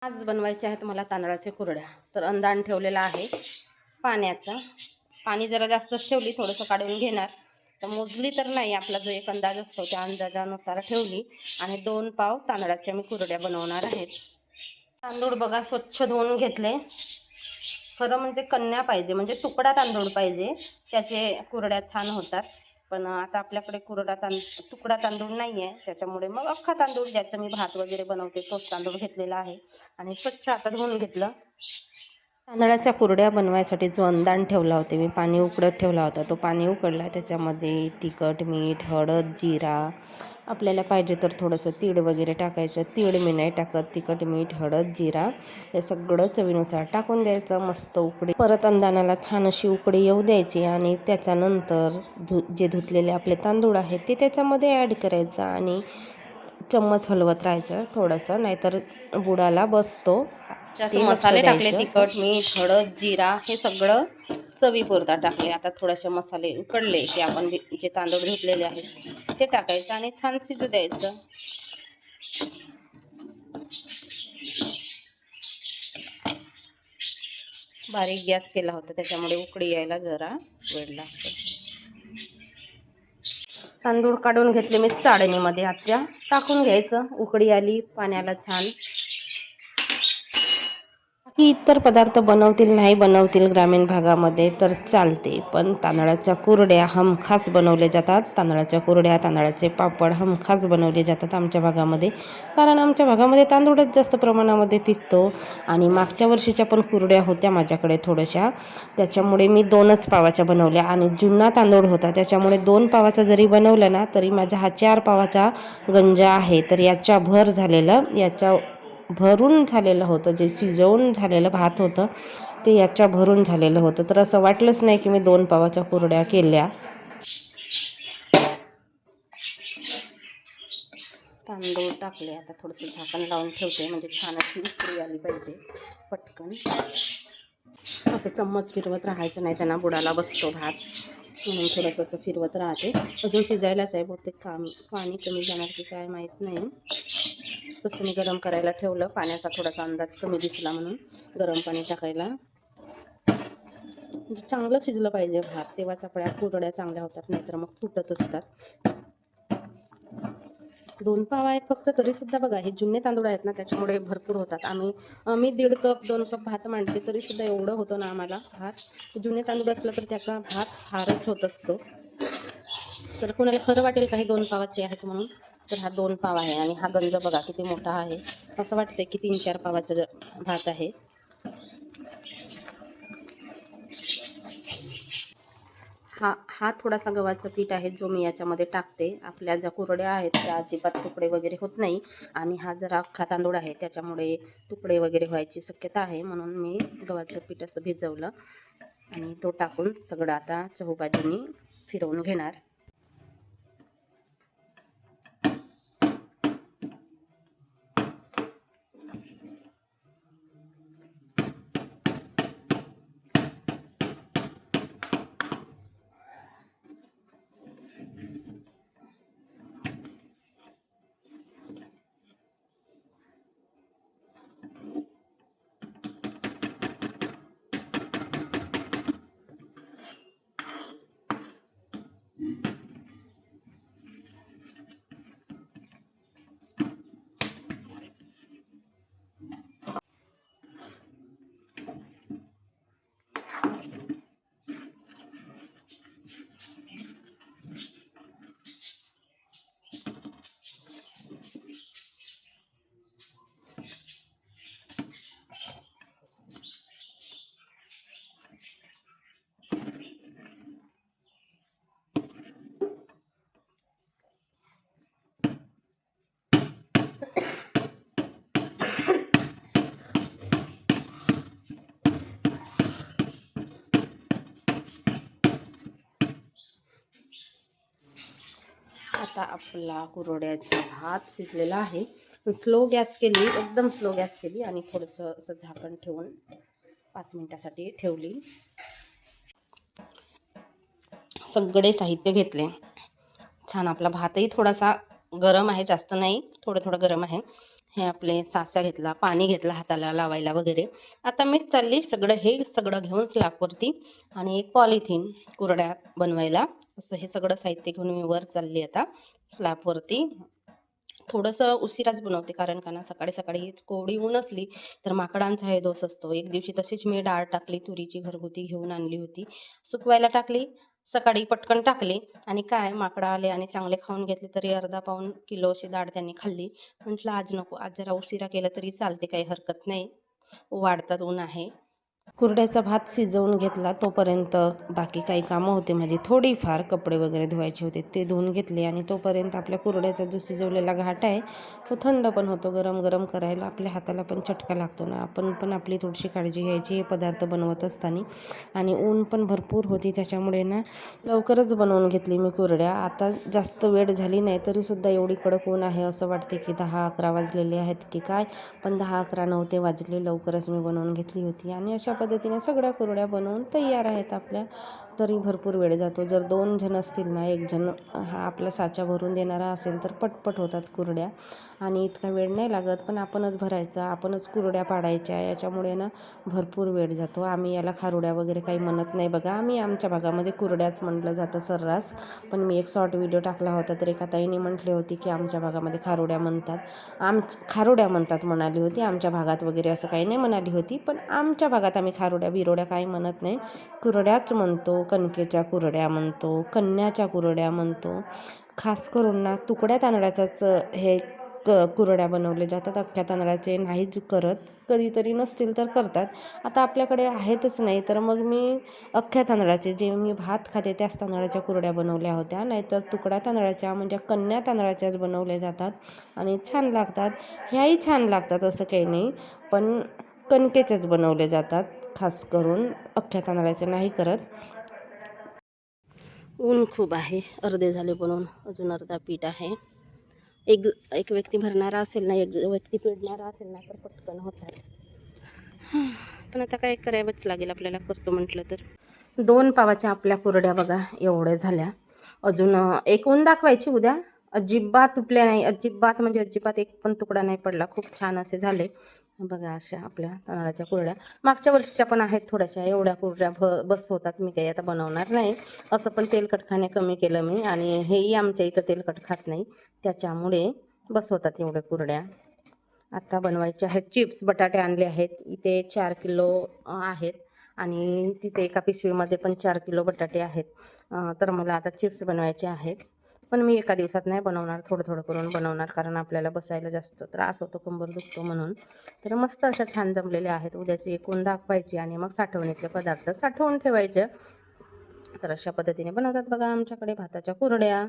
आज बनवायचे आहेत मला तांदळाच्या कुरड्या. तर अंदाण ठेवलेला आहे पाण्याचा. पाणी जरा जास्तच ठेवली, थोडंसं काढून घेणार. तर मोजली तर नाही, आपला जो एक अंदाज असतो त्या अंदाजानुसार ठेवली. आणि 2 पाव तांदळाच्या मी कुरड्या बनवणार आहेत. तांदूळ बघा स्वच्छ धुवून घेतले. खरं म्हणजे कन्या पाहिजे, म्हणजे तुकडा तांदूळ पाहिजे, त्याचे कुरड्या छान होतात. पण आता आपल्याकडे तुकडा तांदूळ नाही आहे, त्याच्यामुळे मग अख्खा तांदूळ, ज्याचं मी भात वगैरे बनवते तोच तांदूळ घेतलेला आहे. आणि स्वच्छ आता धुवून घेतलं. तांदळाच्या कुरड्या बनवायसाठी जो अंदाण ठेवला होता मी, पाणी उकडत ठेवला होता, तो पाणी उकडला. त्याच्यामध्ये तिखट, मीठ, हळद, जिरा, आपल्याला पाहिजे तर थोडंसं तीळ वगैरे टाकायचं. तीळ मी नाही टाकत. तिखट, मीठ, हळद, जिरा हे सगळं चवीनुसार टाकून द्यायचं. मस्त उकडी, परत अंदाणाला छान अशी उकडी येऊ द्यायची. आणि त्याच्यानंतर जे धुतलेले आपले तांदूळ आहेत ते त्याच्यामध्ये ॲड करायचं आणि चम्मच हलवत राहायचं थोडंसं, नाहीतर बुडाला बसतो. ते मसाले टाकले, तिखट, मीठ, हळद, जिरा हे सगळं चवीपुरता टाकले. आता थोडेसे मसाले उकडले की आपण जे तांदूळ धुतलेले आहेत ते टाकायचं आणि छान शिजू द्यायचं. बारीक गॅस केला होता, त्याच्यामुळे उकळी यायला जरा वेळ लागतो. तांदूळ काढून घेतले मी चाळणीमध्ये, आता टाकून घ्यायचं. उकळी आली, पाण्याला छान. की इतर पदार्थ बनवतील नाही बनवतील ग्रामीण भागामध्ये तर चालते, पण तांदळाच्या कुरड्या हमखास बनवले जातात. तांदळाच्या कुरड्या, तांदळाचे पापड हमखास बनवले जातात आमच्या भागामध्ये. कारण आमच्या भागामध्ये तांदूळच जास्त प्रमाणामध्ये पिकतो. आणि मागच्या वर्षीच्या पण कुरड्या होत्या माझ्याकडे थोड्याशा, त्याच्यामुळे मी 2च पावाच्या बनवल्या. आणि जुना तांदूळ होता, त्याच्यामुळे 2 पावाचा जरी बनवलं ना तरी माझ्या हा 4 पावाचा गंजा आहे. तर याच्या भर झालेलं, याच्या भरून झालेलं होतं, जे शिजवून झालेलं भात होतं ते याच्या भरून झालेलं होतं. तर असं वाटलंच नाही की मी 2 पावाच्या कुरड्या केल्या. तांदूळ टाकले, आता थोडंसं झाकण लावून ठेवते, म्हणजे छान अशी उकळी आली पाहिजे पटकन. असं चम्मच फिरवत राहायचं, नाही त्यांना बुडाला बसतो भात, म्हणून थोडंसं असं फिरवत राहते. अजून शिजायलाच आहे, बहुतेक पाणी कमी जाणार की काय माहीत नाही. तसं मी गरम करायला ठेवलं. पाण्याचा थोडासा अंदाज कमी दिसला म्हणून गरम पाणी टाकायला. म्हणजे चांगलं शिजलं पाहिजे भात, तेव्हाच आपल्या कुरड्या चांगल्या होतात, नाहीतर मग तुटत असतात. 2 पाव आहेत फक्त, तरीसुद्धा बघा हे जुने तांदूळ आहेत ना, त्याच्यामुळे भरपूर होतात. मी 1.5 कप 2 कप भात मांडते, तरीसुद्धा एवढं होतं ना आम्हाला भात. जुने तांदूळ असलं तर त्याचा भात फारच होत असतो. तर कोणाला खरं वाटेल काही 2 पावाचे आहेत म्हणून, तर हा 2 पाव आहे. आणि हा गंज बघा किती मोठा आहे, असं वाटतंय की 3-4 पावाचा भात आहे. हा थोडासा गव्हाचं पीठ आहे जो मी याच्यामध्ये टाकते. आपल्या ज्या कुरड्या आहेत त्या अजिबात तुकडे वगैरे होत नाही. आणि हा जरा अख्खा तांदूळ आहे, त्याच्यामुळे तुकडे वगैरे व्हायची शक्यता आहे, म्हणून मी गव्हाचं पीठ असं भिजवलं. आणि तो टाकून सगळं आता चहूबाजूनी फिरवून घेणार. आता आपला कुरड्याचा भात शिजलेला आहे. स्लो गॅस केली, एकदम स्लो गॅस केली आणि थोडंसं असं झाकण ठेवून 5 मिनिटासाठी ठेवली. सगळे साहित्य घेतले. छान आपला भातही थोडासा गरम आहे, जास्त नाही, थोडं थोडं गरम आहे. हे आपले साचा घेतला, पाणी घेतलं हाताला लावायला वगैरे. आता मीच चालली सगळं घेऊन स्लॅबवरती आणि एक पॉलिथिन कुरड्या बनवायला. असं हे सगळं साहित्य घेऊन मी वर चालली आता स्लॅबवरती. थोडंसं उशिराच बनवते, कारण का ना सकाळी सकाळी कोवडी ऊन असली तर माकडांचा हे दोष असतो. एक दिवशी तशीच मी डाळ टाकली, तुरीची घरगुती घेऊन आणली होती, सुकवायला टाकली. सकाळी पटकन टाकली आणि काय माकडं आले आणि चांगले खाऊन घेतले. तरी अर्धा पाऊण किलो अशी डाळ त्यांनी खाल्ली. म्हटलं आज नको, आज जरा उशिरा केलं तरी चालते, काही हरकत नाही, वाढतात ऊन आहे. कुरड्याचा भात शिजवून घेतला, तोपर्यंत बाकी काही कामं होते माझी. थोडीफार कपडे वगैरे धुवायचे होते, ते धुवून घेतले. आणि तोपर्यंत आपल्या कुरड्याचा जो शिजवलेला घाट आहे तो थंड पण होतो. गरम गरम करायला आपल्या हाताला पण चटका लागतो ना. आपण पण आपली थोडीशी काळजी घ्यायची हे पदार्थ बनवत असताना. आणि ऊन पण भरपूर होती, त्याच्यामुळे ना लवकरच बनवून घेतली मी कुरड्या. आता जास्त वेळ झाली नाही तरीसुद्धा एवढी कडक ऊन आहे, असं वाटते की 10-11 वाजलेले आहेत की काय. पण 10-11 नव्हते वाजले, लवकरच मी बनवून घेतली होती. आणि अशा पद्धतीने सगळ्या कुरड्या बनवून तयार आहेत आपल्या. तरी भरपूर वेळ जातो. जर 2 जण असतील ना, 1 जण हा आपला साचा भरून देणारा असेल तर पटपट होतात कुरड्या आणि इतका वेळ नाही लागत. पण आपणच भरायचा, आपणच कुरड्या पाडायच्या, याच्यामुळे ना भरपूर वेळ जातो. आम्ही याला खारुड्या वगैरे काही म्हणत नाही बघा, आम्ही आमच्या भागामध्ये कुरड्याच म्हटलं जातं सर्रास. पण मी एक शॉर्ट व्हिडिओ टाकला होता, तर एका ताईने म्हटले होते की आमच्या भागामध्ये खारुड्या म्हणतात. खारुड्या म्हणतात म्हणाली होती, आमच्या भागात वगैरे असं काही नाही म्हणाली होती. पण आमच्या भागात आम्ही खारुड्या बिरोड्या काही म्हणत नाही, कुरड्याच म्हणतो. कणकेच्या कुरड्या म्हणतो, कन्याच्या कुरड्या म्हणतो. खास करून ना तुकड्या तांदळाचाच हे कुरड्या बनवले जातात, अख्ख्या तांदळाचे नाहीच करत. कधीतरी नसतील तर करतात. आता आपल्याकडे आहेतच नाही, तर मग मी अख्ख्या तांदळाचे, जे मी भात खाते त्याच तांदळाच्या कुरड्या बनवल्या होत्या. नाहीतर तुकड्या तांदळाच्या म्हणजे कन्या तांदळाच्याच बनवल्या जातात आणि छान लागतात. ह्याही छान लागतात, असं काही नाही, पण कणकेच्याच बनवले जातात खास करून, अख्ख्या तांदळाचे नाही करत. ऊन खूप आहे, अर्धे झाले बनवून, अजून अर्धा पीठ आहे. एक व्यक्ती भरणारा असेल ना, एक व्यक्ती पिळणारा असेल ना, तर पटकन होतात. पण आता काय करावंच लागेल आपल्याला, करतो म्हटलं तर. 2 पावाच्या आपल्या कुरड्या बघा एवढ्या झाल्या. अजून एक ऊन दाखवायची उद्या. अजिबात तुटल्या नाही, अजिबात म्हणजे अजिबात एक पण तुकडा नाही पडला. खूप छान असे झाले बघा. अशा आपल्या तांदळाच्या कुरड्या मागच्या वर्षीच्या पण आहेत थोड्याशा. एवढ्या कुरड्या बस होतात. मी काही आता बनवणार नाही. असं पण तेलकट खाणे कमी केलं मी, आणि हेही आमच्या इथं तेलकट खात नाही, त्याच्यामुळे बस होतात एवढ्या कुरड्या. आता बनवायचे आहेत चिप्स. बटाटे आणले आहेत, इथे 4 किलो आहेत आणि तिथे एका पिशवीमध्ये पण 4 किलो बटाटे आहेत. तर मला आता चिप्स बनवायचे आहेत. पण मी एका दिवसात नाही बनवणार, थोडं थोडं करून बनवणार, कारण आपल्याला बसायला जास्त त्रास होतो, कंबर दुखतो म्हणून. तर मस्त अशा छान जमलेल्या आहेत. उद्याची एकूण दाखवायची आणि मग साठवणीतले पदार्थ साठवून ठेवायचे. तर अशा पद्धतीने बनवतात बघा आमच्याकडे भाताच्या कुरड्या.